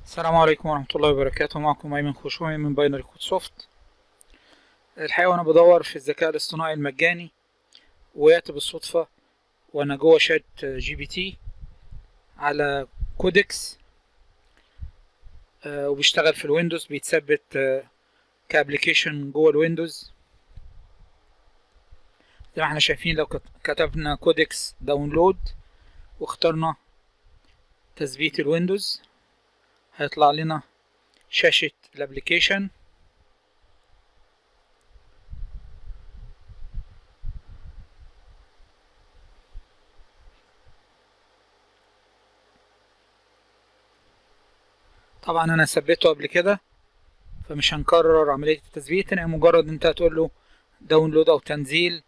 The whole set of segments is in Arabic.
السلام عليكم ورحمة الله وبركاته. معكم أيمن خشوعي من باينري كود سوفت. الحقيقة وأنا بدور في الذكاء الاصطناعي المجاني وقعت بالصدفة وأنا جوه شات جي بي تي على كودكس، وبيشتغل في الويندوز، بيتثبت كابليكيشن جوه الويندوز. زي ما احنا شايفين لو كتبنا كودكس داونلود واخترنا تثبيت الويندوز هيطلع لنا شاشة الابليكيشن. طبعا انا ثبته قبل كده فمش هنكرر عملية التثبيت، هي مجرد انت هتقول له داونلود او تنزيل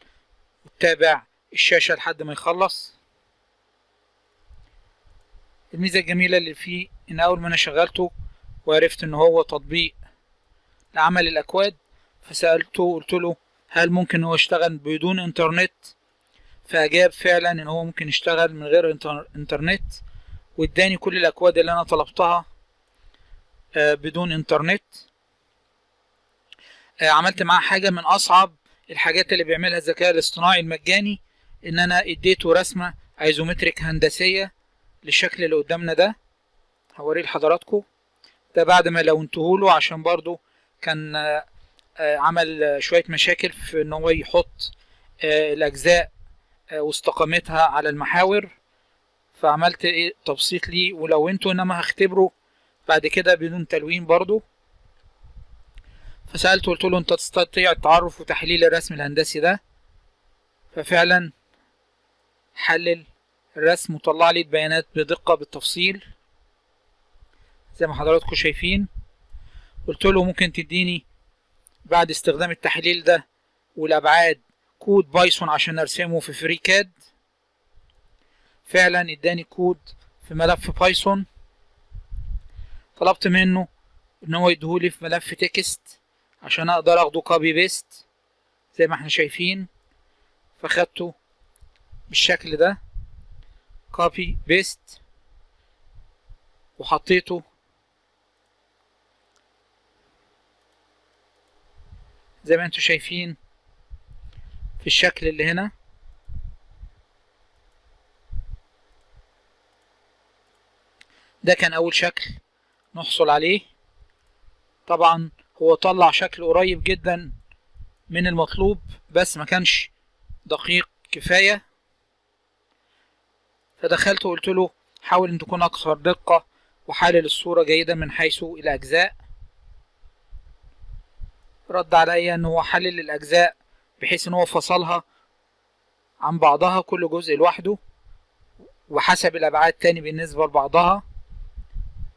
وتتابع الشاشة لحد ما يخلص. الميزة الجميلة اللي فيه ان اول ما انا شغلته وعرفت ان هو تطبيق لعمل الاكواد فسألته قلت له هل ممكن هو يشتغل بدون انترنت، فاجاب فعلا ان هو ممكن يشتغل من غير انترنت، واداني كل الاكواد اللي انا طلبتها بدون انترنت. عملت معاه حاجة من أصعب الحاجات اللي بيعملها الذكاء الاصطناعي المجاني، إن أنا اديته رسمة ايزومتريك هندسية للشكل اللي قدامنا ده. هوريه لحضراتكم. ده بعد ما لونتهوله عشان برضو كان عمل شوية مشاكل في إن هو يحط الأجزاء واستقامتها على المحاور، فعملت تبسيط ليه ولونته، إنما هختبره بعد كده بدون تلوين برضو. فسألته قلت له انت تستطيع التعرف وتحليل الرسم الهندسي ده؟ ففعلا حلل الرسم وطلع لي البيانات بدقة بالتفصيل زي ما حضراتكم شايفين. قلت له ممكن تديني بعد استخدام التحليل ده والابعاد كود بايثون عشان ارسمه في فريكاد. فعلا اداني كود في ملف بايثون. طلبت منه ان هو يديهولي في ملف تكست عشان اقدر اخده كوبي بيست زي ما احنا شايفين، فخدته بالشكل ده كوبي بيست وحطيته زي ما انتم شايفين في الشكل اللي هنا. ده كان اول شكل نحصل عليه. طبعا هو طلع شكل قريب جدا من المطلوب بس ما كانش دقيق كفاية، فدخلت وقلت له حاول ان تكون اكثر دقة وحلل الصورة جيدا من حيث الاجزاء. رد عليا ان هو حلل الاجزاء بحيث ان هو فصلها عن بعضها كل جزء لوحده وحسب الابعاد تاني بالنسبة لبعضها،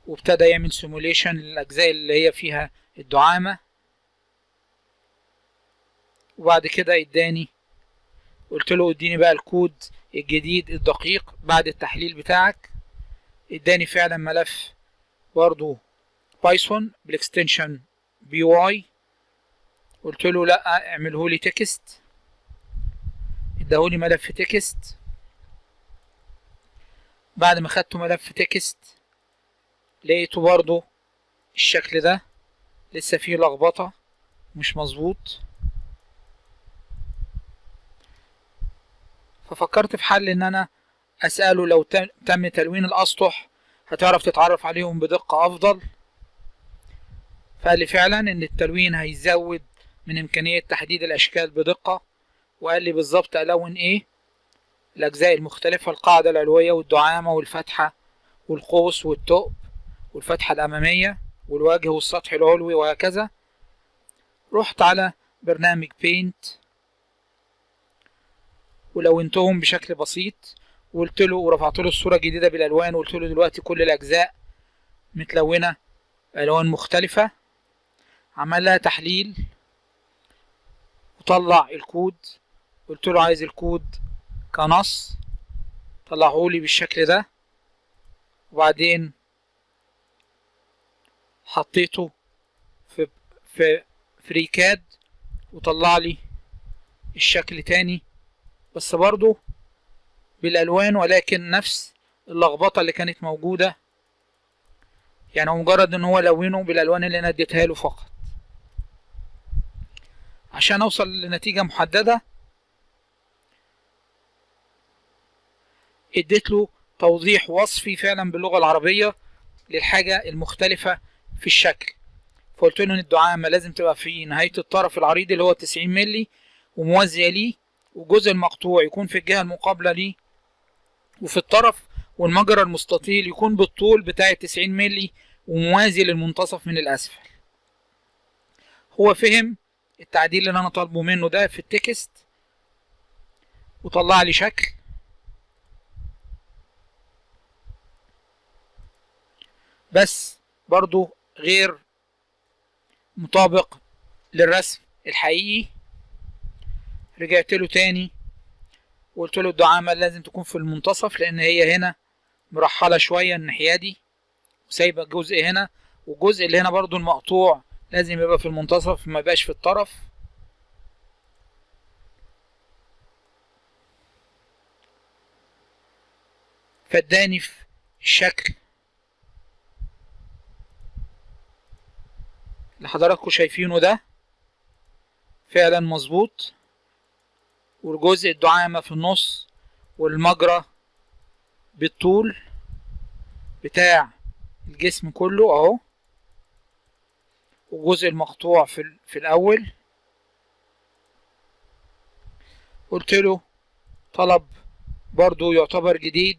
وابتدى يعمل سيموليشن للاجزاء اللي هي فيها الدعامة. وبعد كده اداني، قلت له اديني بقى الكود الجديد الدقيق بعد التحليل بتاعك. اداني فعلا ملف برضو بايثون بالاكستنشن بي واي. قلت له لا اعمله لي تكست، اداهولي ملف تكست. بعد ما خدته ملف تكست لقيته برضو الشكل ده لسه فيه لخبطة مش مظبوط، ففكرت في حل ان انا اسأله لو تم تلوين الاسطح هتعرف تتعرف عليهم بدقة افضل. فقال لي فعلا ان التلوين هيزود من امكانية تحديد الاشكال بدقة، وقال لي بالظبط الون ايه الاجزاء المختلفة، القاعدة العلوية والدعامة والفتحة والقوس والثقب والفتحة الامامية والوجه والسطح العلوي وهكذا. رحت على برنامج بينت ولونتهم بشكل بسيط وقلت له ورفعت له الصورة الجديدة بالالوان، وقلت له دلوقتي كل الاجزاء متلونة الوان مختلفة. عمل لها تحليل وطلع الكود. قلت له عايز الكود كنص، طلعهولي بالشكل ده. وبعدين حطيته في فريكاد وطلع لي الشكل تاني بس برضو بالالوان، ولكن نفس اللخبطة اللي كانت موجودة. يعني هو مجرد ان هو لونه بالالوان اللي انا اديتها له فقط. عشان اوصل لنتيجة محددة اديت له توضيح وصفي فعلا باللغة العربية للحاجة المختلفة في الشكل. فقلت له ان الدعامة لازم تبقى في نهاية الطرف العريض اللي هو 90 مللي وموازية ليه، والجزء المقطوع يكون في الجهة المقابلة ليه وفي الطرف، والمجرى المستطيل يكون بالطول بتاع 90 مللي وموازي للمنتصف من الأسفل. هو فهم التعديل اللي أنا طالبه منه ده في التكست وطلع لي شكل بس برضو غير مطابق للرسم الحقيقي. رجعت له تاني وقلت له الدعامة لازم تكون في المنتصف، لأن هي هنا مرحلة شوية الناحية دي وسايبة جزء هنا، والجزء اللي هنا برضو المقطوع لازم يبقى في المنتصف ما يبقاش في الطرف. فاداني في الشكل اللي حضراتكم شايفينه ده فعلا مظبوط، والجزء الدعامة في النص والمجرى بالطول بتاع الجسم كله اهو، والجزء المقطوع في الاول. قلت له طلب برضو يعتبر جديد،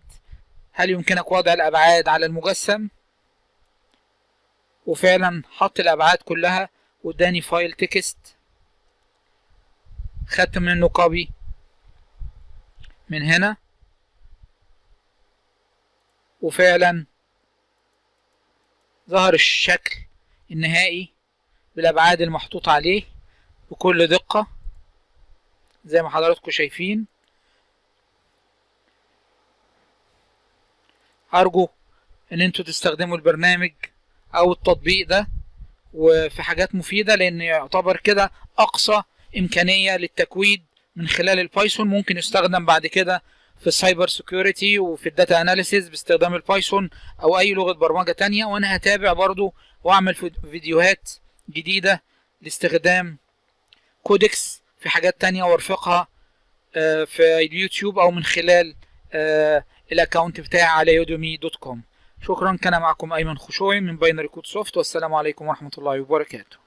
هل يمكنك وضع الابعاد على المجسم؟ وفعلا حط الابعاد كلها واداني فايل تكست، خدت منه كوبي من هنا وفعلا ظهر الشكل النهائي بالابعاد المحطوط عليه بكل دقة زي ما حضراتكم شايفين. ارجو ان انتوا تستخدموا البرنامج او التطبيق ده وفي حاجات مفيدة، لان يعتبر كده اقصى امكانية للتكويد من خلال البايثون. ممكن يستخدم بعد كده في السايبر سيكيورتي وفي الداتا اناليسيز باستخدام البايثون او اي لغة برمجة تانية، وانا هتابع برضو واعمل فيديوهات جديدة لاستخدام كودكس في حاجات تانية وارفقها في اليوتيوب او من خلال الاكونت بتاعي على udemy.com. شكرا. كان معكم ايمن خشوعي من باينري كود سوفت، والسلام عليكم ورحمة الله وبركاته.